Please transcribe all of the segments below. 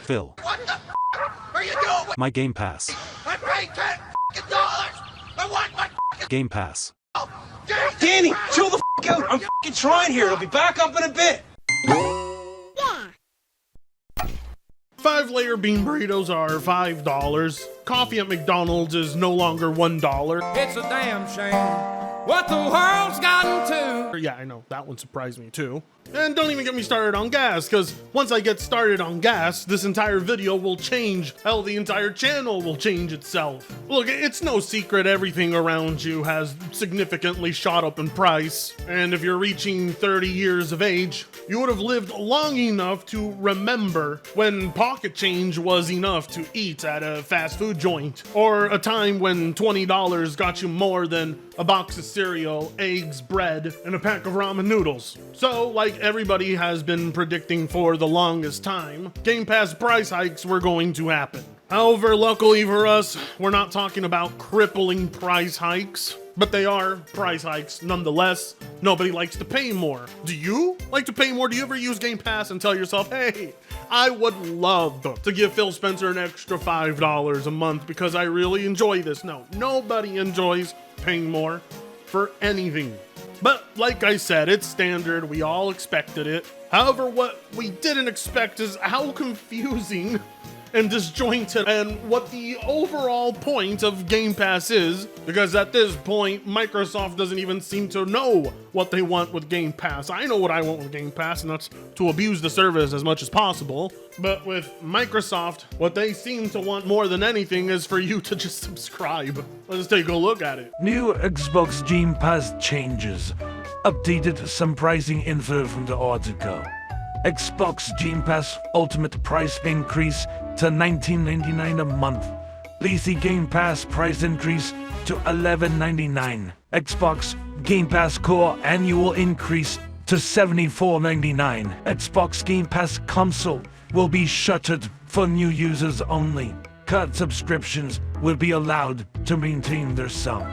Phil. What the are you doing? My Game Pass. I paid $10 I want my Game Pass. Danny, chill the out. I'm trying here. It'll be back up in a bit. 5-layer bean burritos are $5. Coffee at McDonald's is no longer $1. It's a damn shame what the world's gotten to. Yeah, I know, that one surprised me too. And don't even get me started on gas, because once I get started on gas, this entire video will change. Hell, the entire channel will change itself. Look, it's no secret everything around you has significantly shot up in price. And if you're reaching 30 years of age, you would have lived long enough to remember when pocket change was enough to eat at a fast food joint. Or a time when $20 got you more than a box of cereal, eggs, bread, and a pack of ramen noodles. So, like everybody has been predicting for the longest time, Game Pass price hikes were going to happen. However, luckily for us, we're not talking about crippling price hikes, but they are price hikes nonetheless. Nobody likes to pay more. Do you like to pay more? Do you ever use Game Pass and tell yourself, hey, I would love to give Phil Spencer an extra $5 a month because I really enjoy this? No, nobody enjoys paying more for anything. But like I said, it's standard, we all expected it. However, what we didn't expect is how confusing and disjointed and what the overall point of Game Pass is, because at this point, Microsoft doesn't even seem to know what they want with Game Pass. I know what I want with Game Pass, and that's to abuse the service as much as possible. But with Microsoft, what they seem to want more than anything is for you to just subscribe. Let's take a look at it. New Xbox Game Pass changes. Updated some pricing info from the article. Xbox Game Pass Ultimate price increase to $19.99 a month. PC Game Pass price increase to $11.99. Xbox Game Pass Core annual increase to $74.99. Xbox Game Pass Console will be shuttered for new users only. Card subscriptions will be allowed to maintain their sum.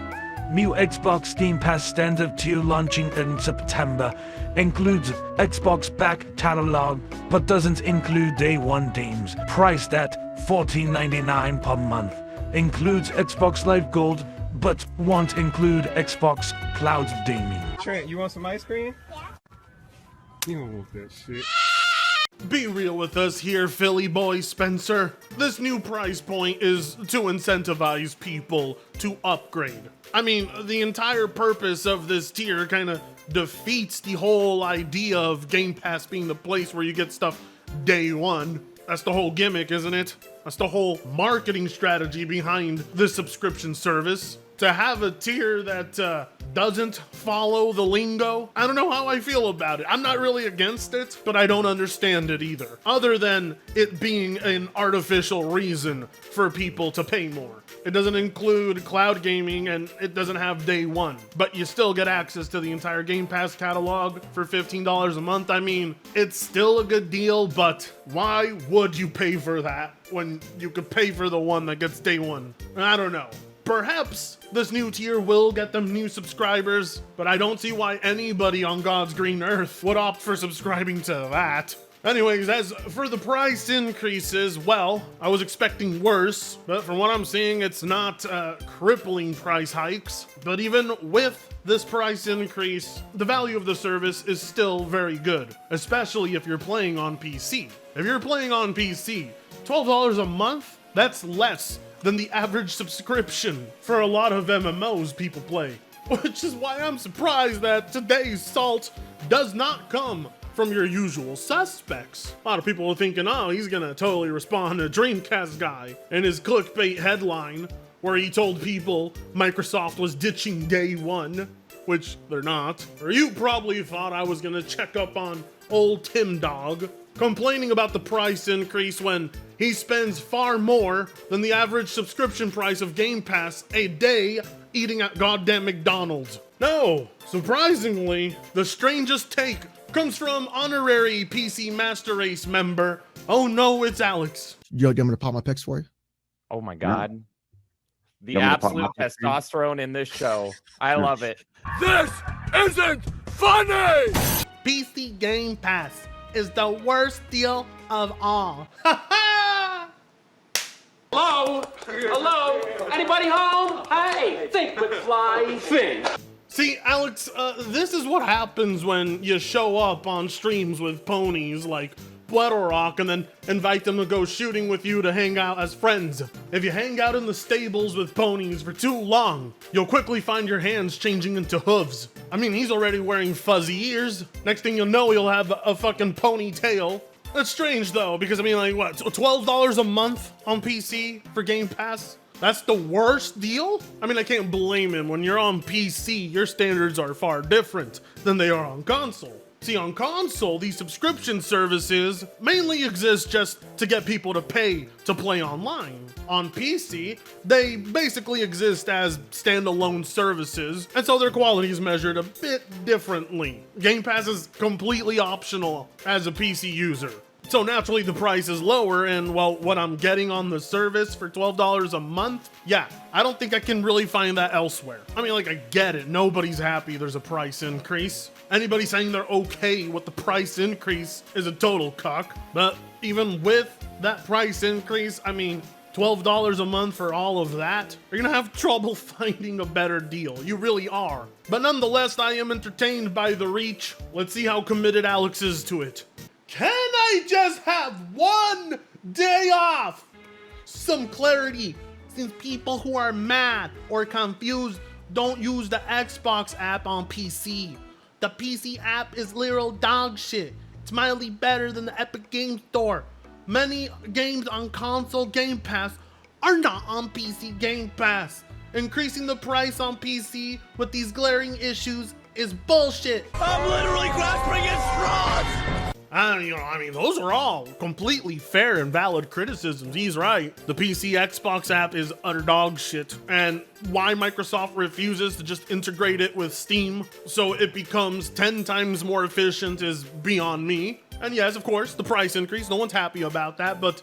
New Xbox Game Pass Standard tier launching in September includes Xbox back catalog but doesn't include day one games, priced at $14.99 per month. Includes Xbox Live Gold but won't include Xbox Cloud Gaming. Trent, you want some ice cream? You don't want that shit. Be real with us here, Philly boy Spencer. This new price point is to incentivize people to upgrade. I mean, the entire purpose of this tier kind of defeats the whole idea of Game Pass being the place where you get stuff day one. That's the whole gimmick, isn't it? That's the whole marketing strategy behind this subscription service. To have a tier that doesn't follow the lingo, I don't know how I feel about it. I'm not really against it, but I don't understand it either. Other than it being an artificial reason for people to pay more. It doesn't include cloud gaming and it doesn't have day one, but you still get access to the entire Game Pass catalog for $15 a month. I mean, it's still a good deal, but why would you pay for that when you could pay for the one that gets day one? I don't know. Perhaps this new tier will get them new subscribers, but I don't see why anybody on God's green earth would opt for subscribing to that. Anyways, as for the price increases, well, I was expecting worse, but from what I'm seeing, it's not crippling price hikes. But even with this price increase, the value of the service is still very good, especially if you're playing on PC. If you're playing on PC, $12 a month, that's less than the average subscription for a lot of MMOs people play. Which is why I'm surprised that today's Salt does not come from your usual suspects. A lot of people are thinking, oh, he's gonna totally respond to Dreamcast guy and his clickbait headline where he told people Microsoft was ditching day one, which they're not. Or you probably thought I was gonna check up on old Tim Dog, complaining about the price increase when he spends far more than the average subscription price of Game Pass a day eating at goddamn McDonald's. No, surprisingly, the strangest take comes from honorary PC Master Race member, OhNoIt'sAlexx. Yo, do you want me to pop my pics for you? Oh my God. Yeah. The absolute testosterone in this show. I love it. This isn't funny! PC Game Pass is the worst deal of all. Hello? Hello? Anybody home? Hey, think McFly, think. See, Alex, this is what happens when you show up on streams with ponies like Puerto Rock and then invite them to go shooting with you to hang out as friends. If you hang out in the stables with ponies for too long, you'll quickly find your hands changing into hooves. I mean, he's already wearing fuzzy ears. Next thing you'll know, he'll have a fucking ponytail. That's strange though, because I mean, like, what, $12 a month on PC for Game Pass? That's the worst deal? I mean, I can't blame him. When you're on PC, your standards are far different than they are on console. See, on console, these subscription services mainly exist just to get people to pay to play online. On PC, they basically exist as standalone services, and so their quality is measured a bit differently. Game Pass is completely optional as a PC user. So naturally the price is lower, and well, what I'm getting on the service for $12 a month, yeah, I don't think I can really find that elsewhere. I mean, like, I get it, nobody's happy there's a price increase. Anybody saying they're okay with the price increase is a total cuck. But even with that price increase, I mean, $12 a month for all of that, you're gonna have trouble finding a better deal. You really are. But nonetheless, I am entertained by the reach. Let's see how committed Alex is to it. Can I just have one day off? Some clarity, since people who are mad or confused don't use the Xbox app on PC. The PC app is literal dog shit. It's mildly better than the Epic Game Store. Many games on console Game Pass are not on PC Game Pass. Increasing the price on PC with these glaring issues is bullshit. I'm literally grasping at straws! I mean, those are all completely fair and valid criticisms. He's right. The PC Xbox app is utter dog shit. And why Microsoft refuses to just integrate it with Steam so it becomes 10 times more efficient is beyond me. And yes, of course, the price increase, no one's happy about that, but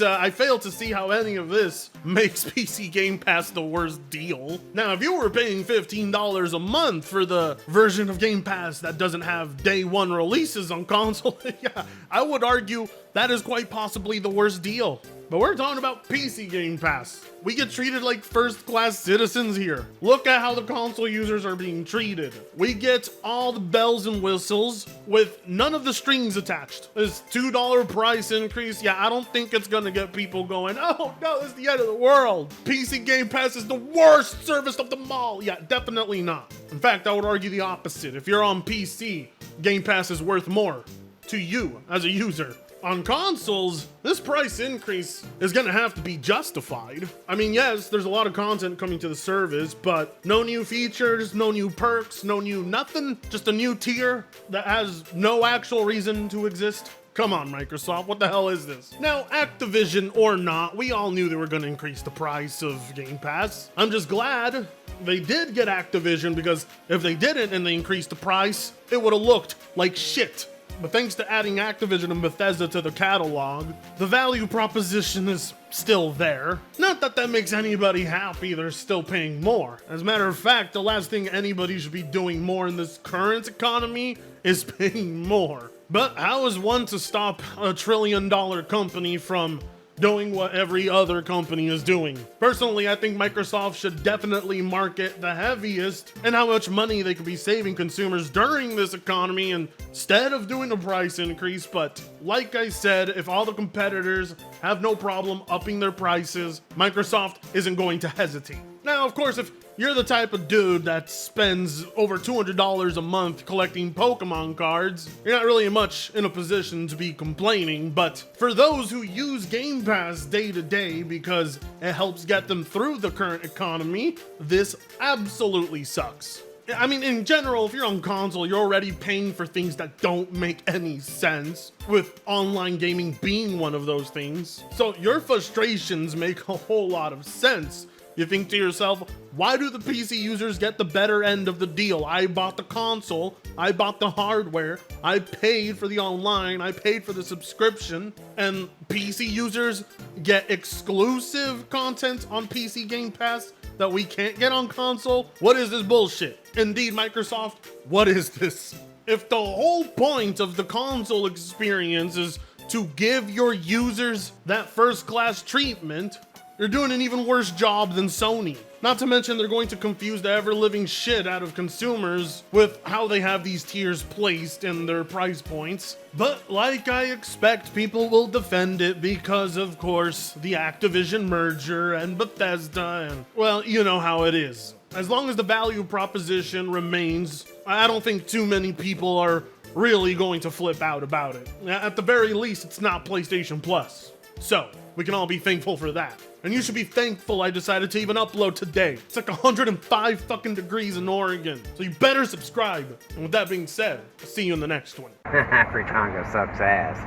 I fail to see how any of this makes PC Game Pass the worst deal. Now, if you were paying $15 a month for the version of Game Pass that doesn't have day one releases on console, yeah, I would argue that is quite possibly the worst deal. But we're talking about PC Game Pass. We get treated like first-class citizens here. Look at how the console users are being treated. We get all the bells and whistles with none of the strings attached. This $2 price increase, yeah, I don't think it's gonna get people going, oh no, it's the end of the world. PC Game Pass is the worst service of them all. Yeah, definitely not. In fact, I would argue the opposite. If you're on PC, Game Pass is worth more to you as a user. On consoles, this price increase is gonna have to be justified. I mean, yes, there's a lot of content coming to the service, but no new features, no new perks, no new nothing, just a new tier that has no actual reason to exist. Come on, Microsoft, what the hell is this? Now, Activision or not, we all knew they were gonna increase the price of Game Pass. I'm just glad they did get Activision, because if they didn't and they increased the price, it would have looked like shit. But thanks to adding Activision and Bethesda to the catalog, the value proposition is still there. Not that that makes anybody happy, they're still paying more. As a matter of fact, the last thing anybody should be doing more in this current economy is paying more. But how is one to stop a $1 trillion company from doing what every other company is doing? Personally, I think Microsoft should definitely market the heaviest and how much money they could be saving consumers during this economy instead of doing a price increase. But like I said, if all the competitors have no problem upping their prices, Microsoft isn't going to hesitate. Now, of course, if you're the type of dude that spends over $200 a month collecting Pokemon cards, you're not really much in a position to be complaining. But for those who use Game Pass day to day because it helps get them through the current economy, this absolutely sucks. I mean, in general, if you're on console, you're already paying for things that don't make any sense, with online gaming being one of those things. So your frustrations make a whole lot of sense. You think to yourself, why do the PC users get the better end of the deal? I bought the console, I bought the hardware, I paid for the online, I paid for the subscription, and PC users get exclusive content on PC Game Pass that we can't get on console? What is this bullshit? Indeed, Microsoft, what is this? If the whole point of the console experience is to give your users that first-class treatment, You're doing an even worse job than Sony. Not to mention they're going to confuse the ever-living shit out of consumers with how they have these tiers placed in their price points. But like I expect, people will defend it because, of course, the Activision merger and Bethesda and, well, you know how it is. As long as the value proposition remains, I don't think too many people are really going to flip out about it. At the very least, it's not PlayStation Plus. So, we can all be thankful for that. And you should be thankful I decided to even upload today. It's like 105 fucking degrees in Oregon. So you better subscribe. And with that being said, I'll see you in the next one. Free Congo sucks ass.